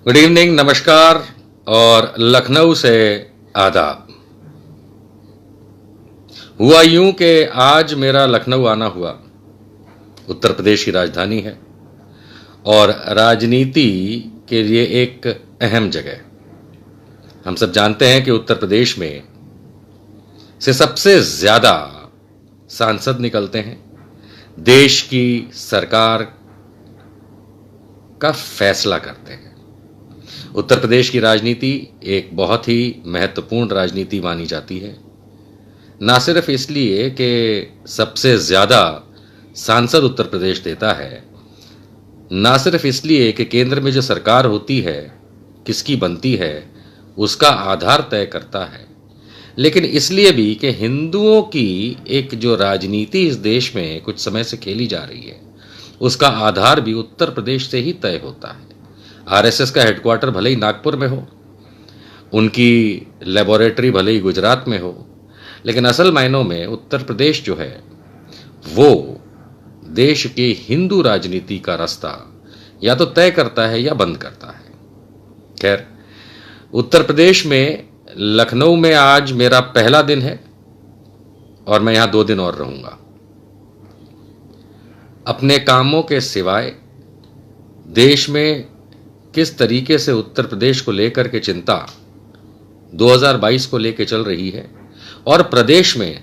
Good evening, नमस्कार और लखनऊ से आदाब। हुआ यूं कि आज मेरा लखनऊ आना हुआ। उत्तर प्रदेश की राजधानी है और राजनीति के लिए एक अहम जगह। हम सब जानते हैं कि उत्तर प्रदेश में से सबसे ज्यादा सांसद निकलते हैं। देश की सरकार का फैसला करते हैं। उत्तर प्रदेश की राजनीति एक बहुत ही महत्वपूर्ण राजनीति मानी जाती है, ना सिर्फ इसलिए कि सबसे ज्यादा सांसद उत्तर प्रदेश देता है, ना सिर्फ इसलिए कि केंद्र में जो सरकार होती है किसकी बनती है उसका आधार तय करता है, लेकिन इसलिए भी कि हिंदुओं की एक जो राजनीति इस देश में कुछ समय से खेली जा रही है उसका आधार भी उत्तर प्रदेश से ही तय होता है। आरएसएस का हेडक्वार्टर भले ही नागपुर में हो, उनकी लेबोरेटरी भले ही गुजरात में हो, लेकिन असल मायनों में उत्तर प्रदेश जो है वो देश की हिंदू राजनीति का रास्ता या तो तय करता है या बंद करता है। खैर, उत्तर प्रदेश में लखनऊ में आज मेरा पहला दिन है और मैं यहां 2 दिन और रहूंगा। अपने कामों के सिवाय देश में किस तरीके से उत्तर प्रदेश को लेकर के चिंता 2022 को लेकर चल रही है और प्रदेश में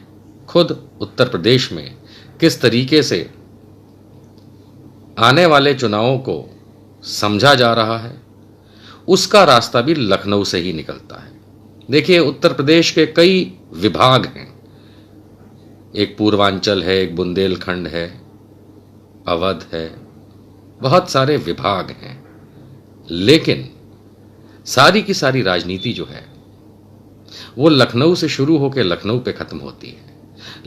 खुद उत्तर प्रदेश में किस तरीके से आने वाले चुनावों को समझा जा रहा है, उसका रास्ता भी लखनऊ से ही निकलता है। देखिए, उत्तर प्रदेश के कई विभाग हैं। एक पूर्वांचल है, एक बुंदेलखंड है, अवध है, बहुत सारे विभाग हैं, लेकिन सारी की सारी राजनीति जो है वो लखनऊ से शुरू होकर लखनऊ पे खत्म होती है।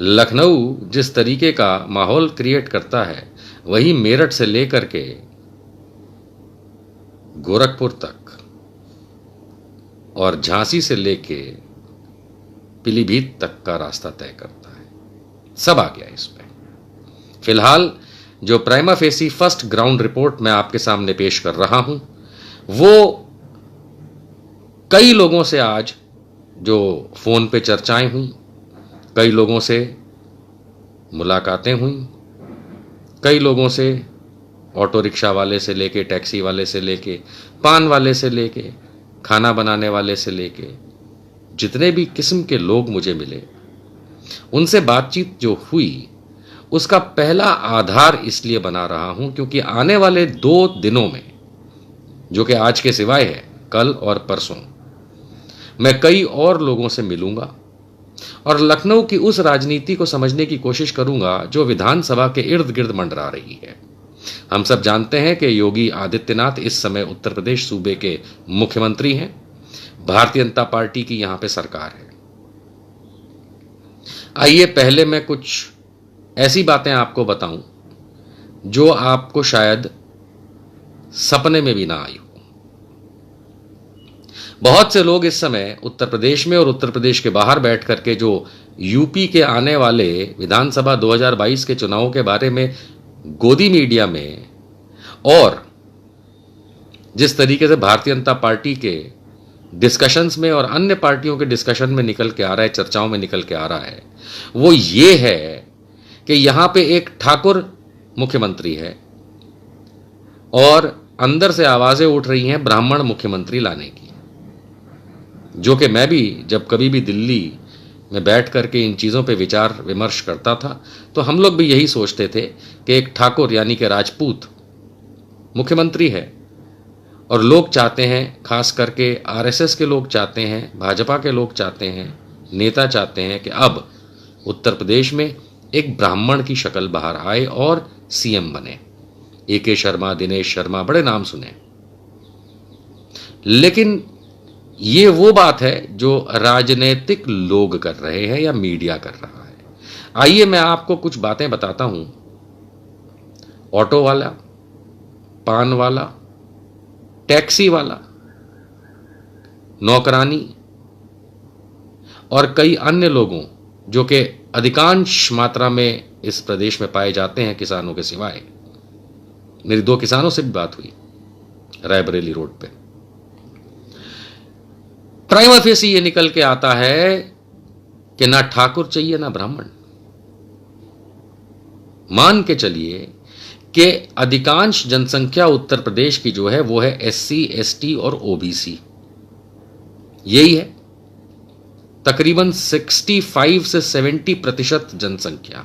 लखनऊ जिस तरीके का माहौल क्रिएट करता है वही मेरठ से लेकर के गोरखपुर तक और झांसी से लेके पीलीभीत तक का रास्ता तय करता है। सब आ गया इसमें। फिलहाल जो prima facie first ground report मैं आपके सामने पेश कर रहा हूं वो कई लोगों से आज जो फोन पे चर्चाएं हुई, कई लोगों से मुलाकातें हुई, कई लोगों से, ऑटो रिक्शा वाले से लेके, टैक्सी वाले से लेके, पान वाले से लेके, खाना बनाने वाले से लेके, जितने भी किस्म के लोग मुझे मिले, उनसे बातचीत जो हुई उसका पहला आधार इसलिए बना रहा हूं क्योंकि आने वाले 2 दिनों में, जो कि आज के सिवाय है, कल और परसों, मैं कई और लोगों से मिलूंगा और लखनऊ की उस राजनीति को समझने की कोशिश करूंगा जो विधानसभा के इर्द गिर्द मंडरा रही है। हम सब जानते हैं कि योगी आदित्यनाथ इस समय उत्तर प्रदेश सूबे के मुख्यमंत्री हैं। भारतीय जनता पार्टी की यहां पे सरकार है। आइए पहले मैं कुछ ऐसी बातें आपको बताऊं जो आपको शायद सपने में भी ना आई हो। बहुत से लोग इस समय उत्तर प्रदेश में और उत्तर प्रदेश के बाहर बैठ करके जो यूपी के आने वाले विधानसभा 2022 के चुनावों के बारे में गोदी मीडिया में और जिस तरीके से भारतीय जनता पार्टी के डिस्कशंस में और अन्य पार्टियों के डिस्कशन में निकल के आ रहा है, चर्चाओं में निकल के आ रहा है, वो ये है कि यहां पे एक ठाकुर मुख्यमंत्री है और अंदर से आवाजें उठ रही हैं ब्राह्मण मुख्यमंत्री लाने की, जो कि मैं भी जब कभी भी दिल्ली में बैठ करके इन चीज़ों पे विचार विमर्श करता था तो हम लोग भी यही सोचते थे कि एक ठाकुर यानी कि राजपूत मुख्यमंत्री है और लोग चाहते हैं, खास करके आरएसएस के लोग चाहते हैं, भाजपा के लोग चाहते हैं, नेता चाहते हैं कि अब उत्तर प्रदेश में एक ब्राह्मण की शक्ल बाहर आए और सीएम बने। ए.के. शर्मा, दिनेश शर्मा, बड़े नाम सुने, लेकिन ये वो बात है जो राजनीतिक लोग कर रहे हैं या मीडिया कर रहा है। आइए मैं आपको कुछ बातें बताता हूं। ऑटो वाला, पान वाला, टैक्सी वाला, नौकरानी और कई अन्य लोगों जो कि अधिकांश मात्रा में इस प्रदेश में पाए जाते हैं किसानों के सिवाय। मेरी 2 किसानों से भी बात हुई रायबरेली रोड पे। प्राइमा फेसी ये निकल के आता है कि ना ठाकुर चाहिए ना ब्राह्मण। मान के चलिए कि अधिकांश जनसंख्या उत्तर प्रदेश की जो है वो है एससी, एसटी और ओबीसी, यही है तकरीबन 65 से 70% जनसंख्या।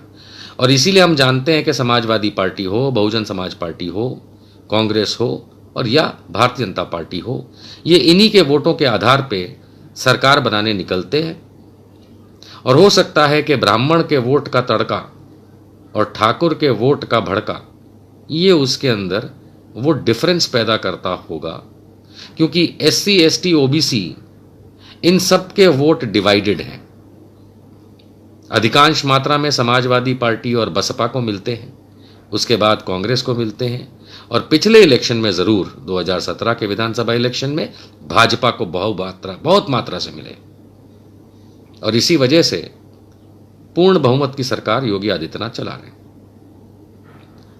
और इसीलिए हम जानते हैं कि समाजवादी पार्टी हो, बहुजन समाज पार्टी हो, कांग्रेस हो और या भारतीय जनता पार्टी हो, ये इन्हीं के वोटों के आधार पे सरकार बनाने निकलते हैं। और हो सकता है कि ब्राह्मण के वोट का तड़का और ठाकुर के वोट का भड़का ये उसके अंदर वो डिफरेंस पैदा करता होगा, क्योंकि एससी, एसटी, ओबीसी इन सब के वोट डिवाइडेड हैं। अधिकांश मात्रा में समाजवादी पार्टी और बसपा को मिलते हैं, उसके बाद कांग्रेस को मिलते हैं, और पिछले इलेक्शन में जरूर 2017 के विधानसभा इलेक्शन में भाजपा को बहुत मात्रा से मिले। और इसी वजह से पूर्ण बहुमत की सरकार योगी आदित्यनाथ चला रहे हैं।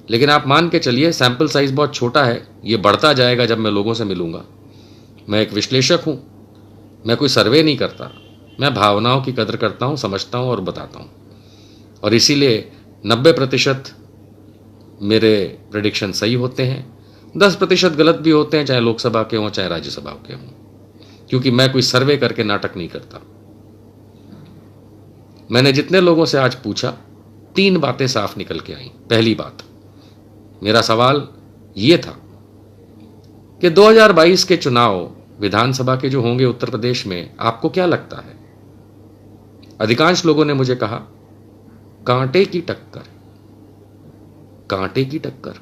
लेकिन आप मान के चलिए सैंपल साइज बहुत छोटा है, ये बढ़ता जाएगा जब मैं लोगों से मिलूंगा। मैं एक विश्लेषक हूं, मैं कोई सर्वे नहीं करता, मैं भावनाओं की कदर करता हूं, समझता हूं और बताता हूं। और इसीलिए 90% मेरे प्रेडिक्शन सही होते हैं, 10% गलत भी होते हैं, चाहे लोकसभा के हों चाहे राज्यसभा के हों, क्योंकि मैं कोई सर्वे करके नाटक नहीं करता। मैंने जितने लोगों से आज पूछा 3 बातें साफ निकल के आई। पहली बात, मेरा सवाल यह था कि 2022 के चुनाव विधानसभा के जो होंगे उत्तर प्रदेश में, आपको क्या लगता है? अधिकांश लोगों ने मुझे कहा कांटे की टक्कर, कांटे की टक्कर।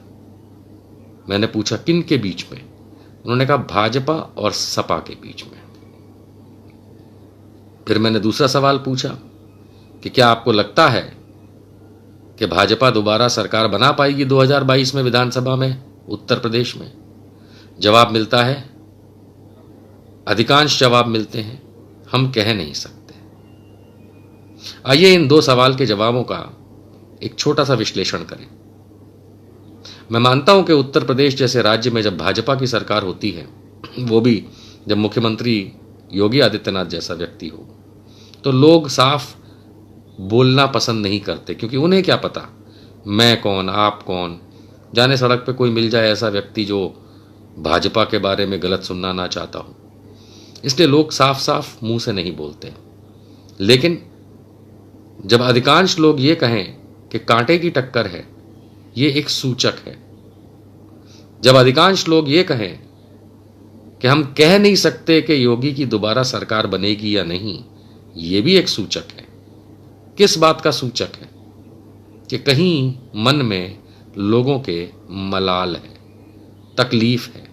मैंने पूछा किन के बीच में? उन्होंने कहा भाजपा और सपा के बीच में। फिर मैंने दूसरा सवाल पूछा कि क्या आपको लगता है कि भाजपा दोबारा सरकार बना पाएगी 2022 में विधानसभा में उत्तर प्रदेश में? जवाब मिलता है, अधिकांश जवाब मिलते हैं हम कह नहीं सकते। आइए इन 2 सवाल के जवाबों का एक छोटा सा विश्लेषण करें। मैं मानता हूं कि उत्तर प्रदेश जैसे राज्य में जब भाजपा की सरकार होती है, वो भी जब मुख्यमंत्री योगी आदित्यनाथ जैसा व्यक्ति हो, तो लोग साफ बोलना पसंद नहीं करते, क्योंकि उन्हें क्या पता मैं कौन, आप कौन। जाने सड़क पे कोई मिल जाए ऐसा व्यक्ति जो भाजपा के बारे में गलत सुनना ना चाहता हो, इसलिए लोग साफ साफ मुंह से नहीं बोलते। लेकिन जब अधिकांश लोग ये कहें कि कांटे की टक्कर है, ये एक सूचक है। जब अधिकांश लोग ये कहें कि हम कह नहीं सकते कि योगी की दोबारा सरकार बनेगी या नहीं, ये भी एक सूचक है। किस बात का सूचक है? कि कहीं मन में लोगों के मलाल है, तकलीफ है,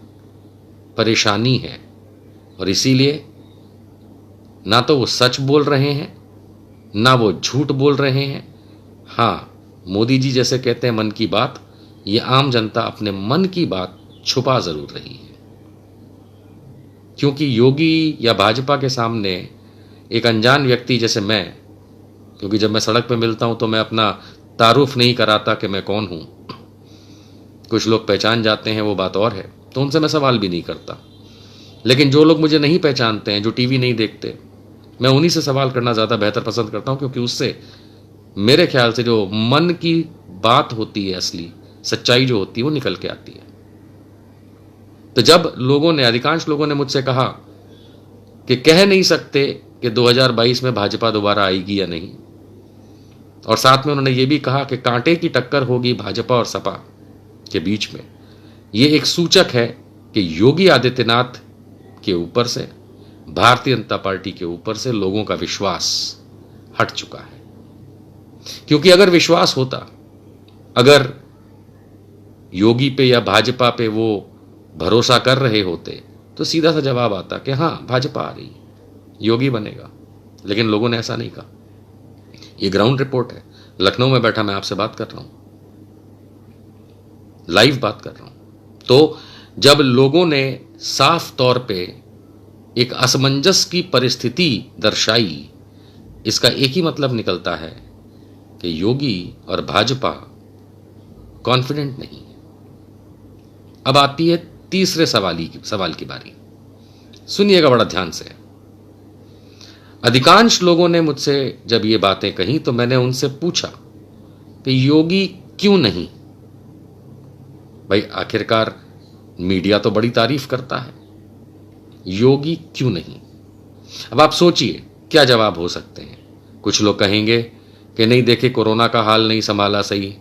परेशानी है, और इसीलिए ना तो वो सच बोल रहे हैं ना वो झूठ बोल रहे हैं। हाँ, मोदी जी जैसे कहते हैं मन की बात, ये आम जनता अपने मन की बात छुपा जरूर रही है, क्योंकि योगी या भाजपा के सामने एक अनजान व्यक्ति जैसे मैं, क्योंकि जब मैं सड़क पे मिलता हूं तो मैं अपना तारुफ नहीं कराता कि मैं कौन हूं। कुछ लोग पहचान जाते हैं, वो बात और है, तो उनसे मैं सवाल भी नहीं करता। लेकिन जो लोग मुझे नहीं पहचानते हैं, जो टीवी नहीं देखते, मैं उन्हीं से सवाल करना ज़्यादा बेहतर पसंद करता हूं, क्योंकि उससे मेरे ख्याल से जो मन की बात होती है, असली सच्चाई जो होती है, वो निकल के आती है। तो जब लोगों ने, अधिकांश लोगों ने मुझसे कहा कि कह नहीं सकते कि 2022 में भाजपा दोबारा आएगी या नहीं, और साथ में उन्होंने ये भी कहा कि कांटे की टक्कर होगी भाजपा और सपा के बीच में, ये एक सूचक है कि योगी आदित्यनाथ के ऊपर से, भारतीय जनता पार्टी के ऊपर से लोगों का विश्वास हट चुका है। क्योंकि अगर विश्वास होता, अगर योगी पे या भाजपा पे वो भरोसा कर रहे होते, तो सीधा सा जवाब आता कि हाँ भाजपा आ रही, योगी बनेगा। लेकिन लोगों ने ऐसा नहीं कहा। ये ग्राउंड रिपोर्ट है, लखनऊ में बैठा मैं आपसे बात कर रहा हूं, लाइव बात कर रहा हूं। तो जब लोगों ने साफ तौर पे एक असमंजस की परिस्थिति दर्शाई, इसका एक ही मतलब निकलता है कि योगी और भाजपा कॉन्फिडेंट नहीं है। अब आती है तीसरे सवाल की बारी। सुनिएगा बड़ा ध्यान से। अधिकांश लोगों ने मुझसे जब ये बातें कही तो मैंने उनसे पूछा कि योगी क्यों नहीं? भाई आखिरकार मीडिया तो बड़ी तारीफ करता है, योगी क्यों नहीं? अब आप सोचिए क्या जवाब हो सकते हैं। कुछ लोग कहेंगे कि नहीं देखे कोरोना का हाल नहीं संभाला सही,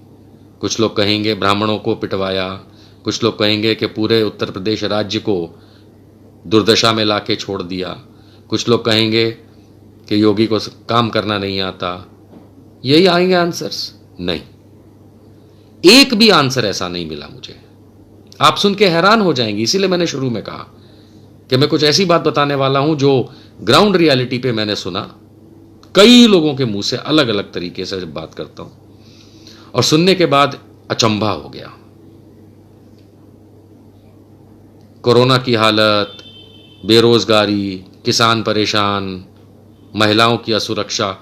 कुछ लोग कहेंगे ब्राह्मणों को पिटवाया, कुछ लोग कहेंगे कि पूरे उत्तर प्रदेश राज्य को दुर्दशा में लाके छोड़ दिया, कुछ लोग कहेंगे कि योगी को काम करना नहीं आता। यही आएंगे आंसर्स? नहीं, एक भी आंसर ऐसा नहीं मिला मुझे। आप सुन के हैरान हो जाएंगे, इसीलिए मैंने शुरू में कहा कि मैं कुछ ऐसी बात बताने वाला हूं जो ग्राउंड रियलिटी पे मैंने सुना, कई लोगों के मुंह से अलग अलग तरीके से जब बात करता हूं और सुनने के बाद अचंभा हो गया। कोरोना की हालत, बेरोजगारी, किसान परेशान, महिलाओं की असुरक्षा,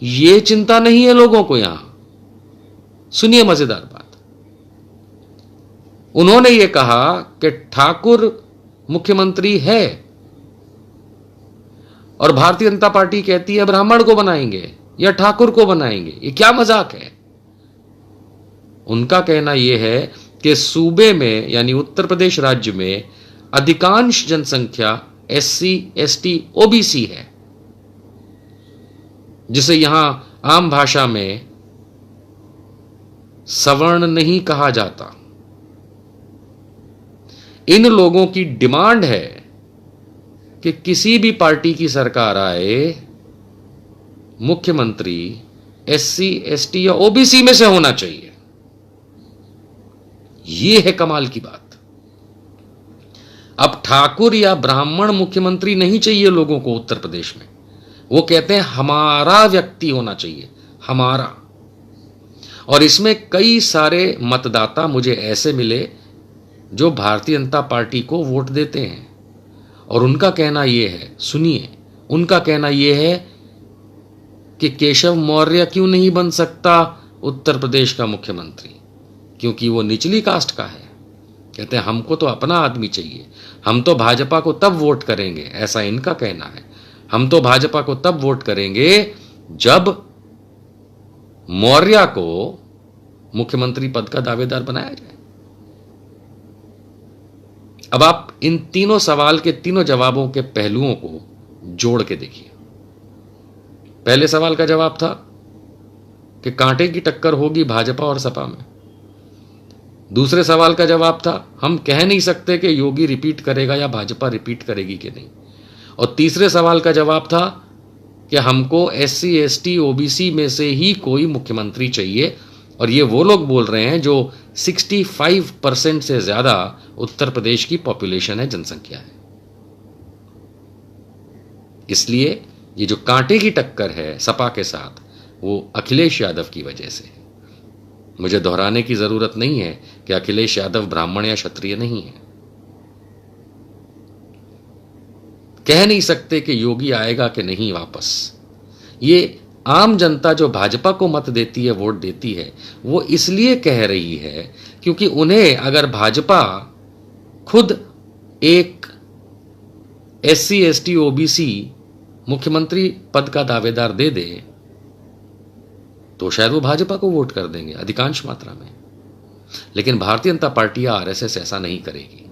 ये चिंता नहीं है लोगों को यहां। सुनिए मजेदार बात, उन्होंने ये कहा कि ठाकुर मुख्यमंत्री है और भारतीय जनता पार्टी कहती है ब्राह्मण को बनाएंगे या ठाकुर को बनाएंगे। ये क्या मजाक है? उनका कहना यह है कि सूबे में यानी उत्तर प्रदेश राज्य में अधिकांश जनसंख्या एससी, एसटी, ओबीसी है, जिसे यहां आम भाषा में सवर्ण नहीं कहा जाता। इन लोगों की डिमांड है कि किसी भी पार्टी की सरकार आए, मुख्यमंत्री एससी, एसटी या ओबीसी में से होना चाहिए। यह है कमाल की बात। अब ठाकुर या ब्राह्मण मुख्यमंत्री नहीं चाहिए लोगों को उत्तर प्रदेश में, वो कहते हैं हमारा व्यक्ति होना चाहिए, हमारा। और इसमें कई सारे मतदाता मुझे ऐसे मिले जो भारतीय जनता पार्टी को वोट देते हैं और उनका कहना यह है, सुनिए, उनका कहना यह है कि केशव मौर्य क्यों नहीं बन सकता उत्तर प्रदेश का मुख्यमंत्री, क्योंकि वो निचली कास्ट का है। कहते हैं हमको तो अपना आदमी चाहिए, हम तो भाजपा को तब वोट करेंगे, ऐसा इनका कहना है। हम तो भाजपा को तब वोट करेंगे जब मौर्य को मुख्यमंत्री पद का दावेदार बनाया जाए। अब आप इन तीनों सवाल के तीनों जवाबों के पहलुओं को जोड़ के देखिए। पहले सवाल का जवाब था कि कांटे की टक्कर होगी भाजपा और सपा में। दूसरे सवाल का जवाब था हम कह नहीं सकते कि योगी रिपीट करेगा या भाजपा रिपीट करेगी कि नहीं। और तीसरे सवाल का जवाब था कि हमको एससी, एसटी, ओबीसी में से ही कोई मुख्यमंत्री चाहिए, और ये वो लोग बोल रहे हैं जो 65% से ज्यादा उत्तर प्रदेश की पॉपुलेशन है, जनसंख्या है। इसलिए ये जो कांटे की टक्कर है सपा के साथ, वो अखिलेश यादव की वजह से है। मुझे दोहराने की जरूरत नहीं है कि अखिलेश यादव ब्राह्मण या क्षत्रिय नहीं है। कह नहीं सकते कि योगी आएगा कि नहीं वापस। ये आम जनता जो भाजपा को मत देती है, वोट देती है, वो इसलिए कह रही है क्योंकि उन्हें अगर भाजपा खुद एक एससी, एसटी, ओबीसी मुख्यमंत्री पद का दावेदार दे दे तो शायद वो भाजपा को वोट कर देंगे अधिकांश मात्रा में। लेकिन भारतीय जनता पार्टी या आरएसएस ऐसा नहीं करेगी।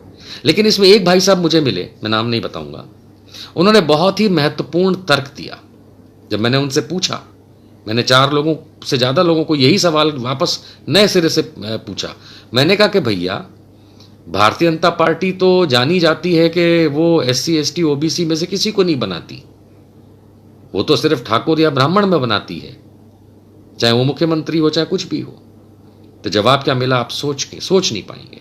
लेकिन इसमें एक भाई साहब मुझे मिले, मैं नाम नहीं बताऊंगा, उन्होंने बहुत ही महत्वपूर्ण तर्क दिया। जब मैंने उनसे पूछा, मैंने 4 लोगों से ज़्यादा लोगों को यही सवाल वापस नए सिरे से पूछा। मैंने कहा कि भैया, भारतीय जनता पार्टी तो जानी जाती है कि वो एससी, एसटी, ओबीसी में से किसी को नहीं बनाती, वो तो सिर्फ ठाकुर या ब्राह्मण में बनाती है, चाहे वो मुख्यमंत्री हो चाहे कुछ भी हो। तो जवाब क्या मिला आप सोच नहीं पाएंगे।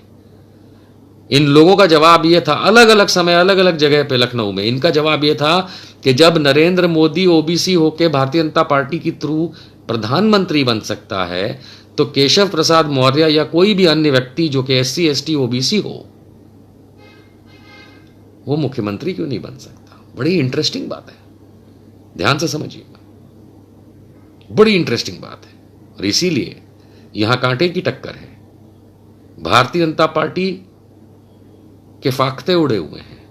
इन लोगों का जवाब यह था, अलग अलग समय अलग अलग जगह पे लखनऊ में इनका जवाब यह था कि जब नरेंद्र मोदी ओबीसी होकर भारतीय जनता पार्टी की थ्रू प्रधानमंत्री बन सकता है तो केशव प्रसाद मौर्य या कोई भी अन्य व्यक्ति जो कि एससी, एसटी, ओबीसी हो, वो मुख्यमंत्री क्यों नहीं बन सकता। बड़ी इंटरेस्टिंग बात है, ध्यान से समझिएगा, बड़ी इंटरेस्टिंग बात है। और इसीलिए यहां कांटे की टक्कर है। भारतीय जनता पार्टी के फाख्ते उड़े हुए हैं।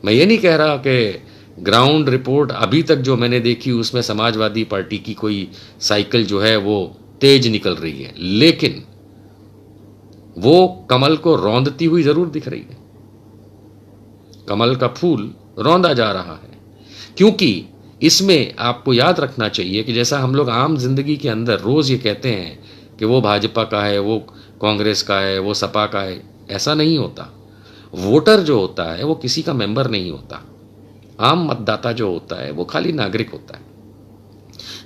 मैं ये नहीं कह रहा कि ग्राउंड रिपोर्ट अभी तक जो मैंने देखी उसमें समाजवादी पार्टी की कोई साइकिल जो है वो तेज निकल रही है, लेकिन वो कमल को रौंदती हुई जरूर दिख रही है। कमल का फूल रौंदा जा रहा है, क्योंकि इसमें आपको याद रखना चाहिए कि जैसा हम लोग आम जिंदगी के अंदर रोज ये कहते हैं कि वो भाजपा का है, वो कांग्रेस का है, वो सपा का है, ऐसा नहीं होता। वोटर जो होता है वो किसी का मेंबर नहीं होता। आम मतदाता जो होता है वो खाली नागरिक होता है,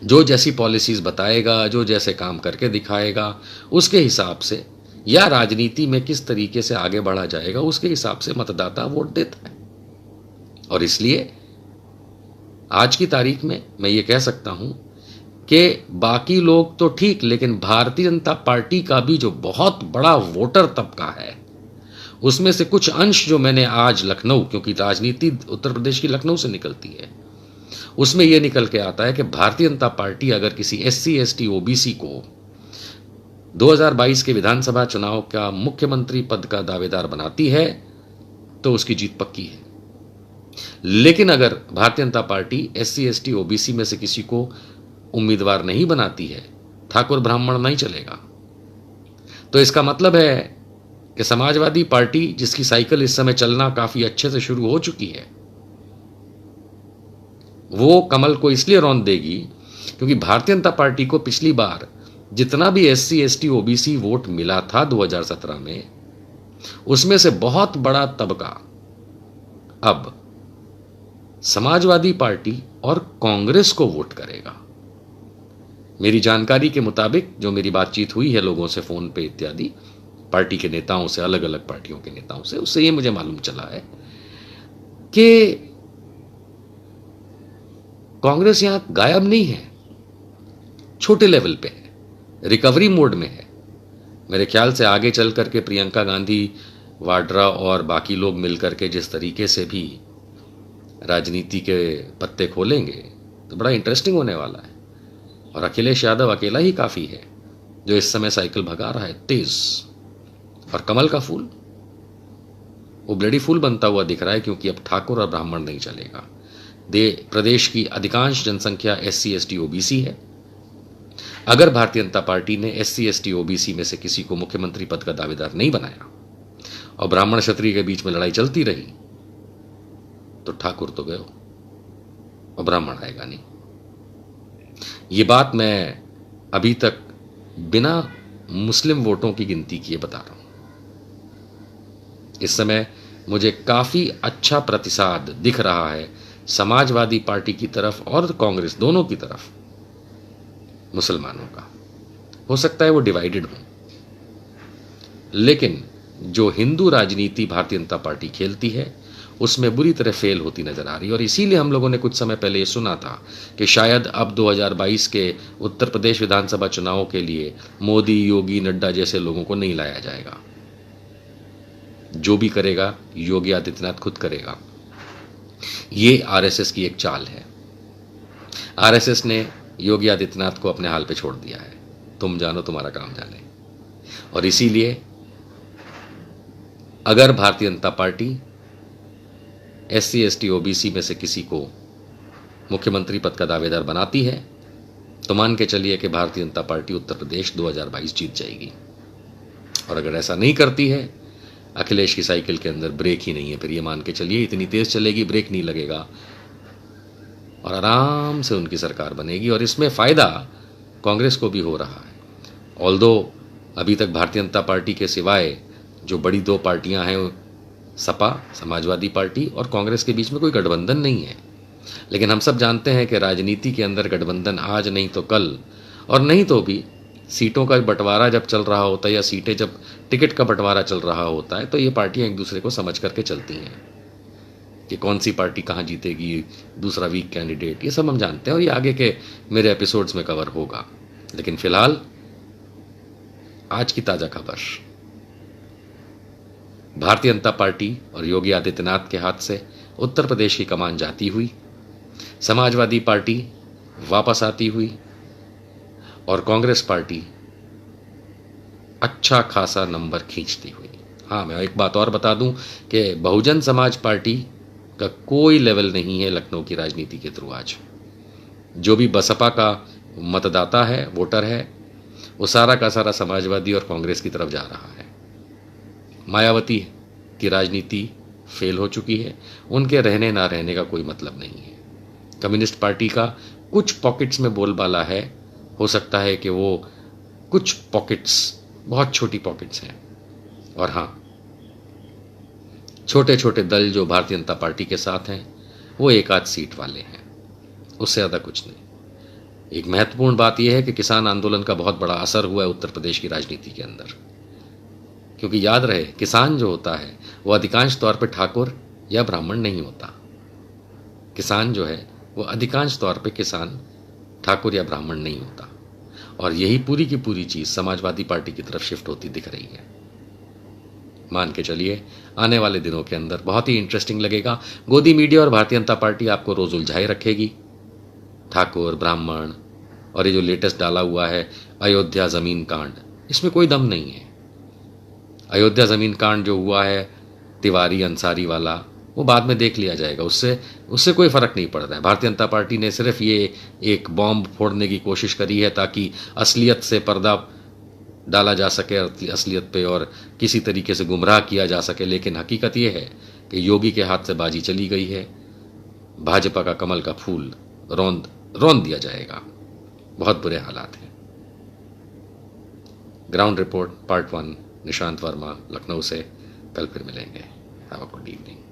जो जैसी पॉलिसीज बताएगा, जो जैसे काम करके दिखाएगा, उसके हिसाब से, या राजनीति में किस तरीके से आगे बढ़ा जाएगा उसके हिसाब से मतदाता वोट देता है। और इसलिए आज की तारीख में मैं ये कह सकता हूं कि बाकी लोग तो ठीक, लेकिन भारतीय जनता पार्टी का भी जो बहुत बड़ा वोटर तबका है, उसमें से कुछ अंश जो मैंने आज लखनऊ, क्योंकि राजनीति उत्तर प्रदेश की लखनऊ से निकलती है, उसमें यह निकल के आता है कि भारतीय जनता पार्टी अगर किसी SC ST OBC को 2022 के विधानसभा चुनाव का मुख्यमंत्री पद का दावेदार बनाती है तो उसकी जीत पक्की है। लेकिन अगर Bharatiya Janata party SC ST OBC में से किसी को उम्मीदवार नहीं बनाती है, ठाकुर ब्राह्मण नहीं चलेगा। तो इसका मतलब है कि समाजवादी पार्टी, जिसकी साइकिल इस समय चलना काफी अच्छे से शुरू हो चुकी है, वो कमल को इसलिए रौंद देगी क्योंकि भारतीय जनता पार्टी को पिछली बार जितना भी SC ST OBC वोट मिला था 2017 में, उसमें से बहुत बड़ा तबका अब समाजवादी पार्टी और कांग्रेस को वोट करेगा। मेरी जानकारी के मुताबिक, जो मेरी बातचीत हुई है लोगों से फोन पे इत्यादि, पार्टी के नेताओं से, अलग अलग पार्टियों के नेताओं से, उससे ये मुझे मालूम चला है कि कांग्रेस यहां गायब नहीं है, छोटे लेवल पे है, रिकवरी मोड में है। मेरे ख्याल से आगे चल करके प्रियंका गांधी वाड्रा और बाकी लोग मिलकर के जिस तरीके से भी राजनीति के पत्ते खोलेंगे तो बड़ा इंटरेस्टिंग होने वाला है। और अखिलेश यादव अकेला ही काफी है जो इस समय साइकिल भगा रहा है तेज। और कमल का फूल, वो ब्लडी फूल बनता हुआ दिख रहा है, क्योंकि अब ठाकुर और ब्राह्मण नहीं चलेगा। प्रदेश की अधिकांश जनसंख्या SC ST OBC है। अगर भारतीय जनता पार्टी ने SC ST OBC में से किसी को मुख्यमंत्री पद का दावेदार नहीं बनाया और ब्राह्मण क्षत्रिय के बीच में लड़ाई चलती रही, तो ठाकुर तो गए और ब्राह्मण आएगा नहीं। ये बात मैं अभी तक बिना मुस्लिम वोटों की गिनती किए बता रहा हूं। इस समय मुझे काफी अच्छा प्रतिसाद दिख रहा है समाजवादी पार्टी की तरफ और कांग्रेस, दोनों की तरफ, मुसलमानों का। हो सकता है वो डिवाइडेड हो, लेकिन जो हिंदू राजनीति भारतीय जनता पार्टी खेलती है उसमें बुरी तरह फेल होती नजर आ रही है। और इसीलिए हम लोगों ने कुछ समय पहले ये सुना था कि शायद अब 2022 के उत्तर प्रदेश विधानसभा चुनाव के लिए मोदी, योगी, नड्डा जैसे लोगों को नहीं लाया जाएगा। जो भी करेगा योगी आदित्यनाथ खुद करेगा। ये RSS की एक चाल है। RSS ने योगी आदित्यनाथ को अपने हाल पे छोड़ दिया है, तुम जानो तुम्हारा काम जाने। और इसीलिए अगर Bharatiya Janata party SC ST OBC में से किसी को मुख्यमंत्री पद का दावेदार बनाती है तो मान के चलिए कि भारतीय जनता पार्टी उत्तर प्रदेश 2022 जीत जाएगी। और अगर ऐसा नहीं करती है, अखिलेश की साइकिल के अंदर ब्रेक ही नहीं है, फिर ये मान के चलिए इतनी तेज चलेगी, ब्रेक नहीं लगेगा और आराम से उनकी सरकार बनेगी। और इसमें फायदा कांग्रेस को भी हो रहा है। ऑल्दो अभी तक भारतीय जनता पार्टी के सिवाय जो बड़ी दो पार्टियां हैं, सपा, समाजवादी पार्टी और कांग्रेस के बीच में कोई गठबंधन नहीं है। लेकिन हम सब जानते हैं कि राजनीति के अंदर गठबंधन आज नहीं तो कल, और नहीं तो भी सीटों का बंटवारा जब चल रहा होता है या सीटें जब टिकट का बंटवारा चल रहा होता है, तो ये पार्टियां एक दूसरे को समझ करके चलती हैं कि कौन सी पार्टी कहाँ जीतेगी, दूसरा वीक कैंडिडेट, ये सब हम जानते हैं और ये आगे के मेरे एपिसोड्स में कवर होगा। लेकिन फिलहाल आज की ताजा खबर, भारतीय जनता पार्टी और योगी आदित्यनाथ के हाथ से उत्तर प्रदेश की कमान जाती हुई, समाजवादी पार्टी वापस आती हुई और कांग्रेस पार्टी अच्छा खासा नंबर खींचती हुई। हाँ, मैं एक बात और बता दूं कि बहुजन समाज पार्टी का कोई लेवल नहीं है लखनऊ की राजनीति के थ्रू आज। जो भी बसपा का मतदाता है, वोटर है, वो सारा का सारा समाजवादी और कांग्रेस की तरफ जा रहा है। मायावती की राजनीति फेल हो चुकी है, उनके रहने ना रहने का कोई मतलब नहीं है। कम्युनिस्ट पार्टी का कुछ पॉकेट्स में बोलबाला है, हो सकता है कि वो कुछ पॉकेट्स बहुत छोटी पॉकेट्स हैं, और हाँ, छोटे छोटे दल जो भारतीय जनता पार्टी के साथ हैं वो एक आध सीट वाले हैं, उससे ज़्यादा कुछ नहीं। एक महत्वपूर्ण बात यह है कि किसान आंदोलन का बहुत बड़ा असर हुआ है उत्तर प्रदेश की राजनीति के अंदर, क्योंकि याद रहे, किसान जो होता है वो अधिकांश तौर पर ठाकुर या ब्राह्मण नहीं होता। किसान जो है वो अधिकांश तौर पे किसान ठाकुर या ब्राह्मण नहीं होता, और यही पूरी की पूरी चीज़ समाजवादी पार्टी की तरफ शिफ्ट होती दिख रही है। मान के चलिए आने वाले दिनों के अंदर बहुत ही इंटरेस्टिंग लगेगा। गोदी मीडिया और भारतीय जनता पार्टी आपको रोज उलझाए रखेगी। ठाकुर, ब्राह्मण, और ये जो लेटेस्ट डाला हुआ है अयोध्या ज़मीन कांड, इसमें कोई दम नहीं है। अयोध्या ज़मीन कांड जो हुआ है तिवारी अंसारी वाला, वो बाद में देख लिया जाएगा, उससे कोई फ़र्क नहीं पड़ रहा है। भारतीय जनता पार्टी ने सिर्फ ये एक बॉम्ब फोड़ने की कोशिश करी है ताकि असलियत से पर्दा डाला जा सके, असलियत पे, और किसी तरीके से गुमराह किया जा सके। लेकिन हकीकत ये है कि योगी के हाथ से बाजी चली गई है। भाजपा का कमल का फूल रौंद दिया जाएगा। बहुत बुरे हालात हैं। Ground report part 1, Nishant Verma, Lucknow से। कल फिर मिलेंगे। Have a good evening.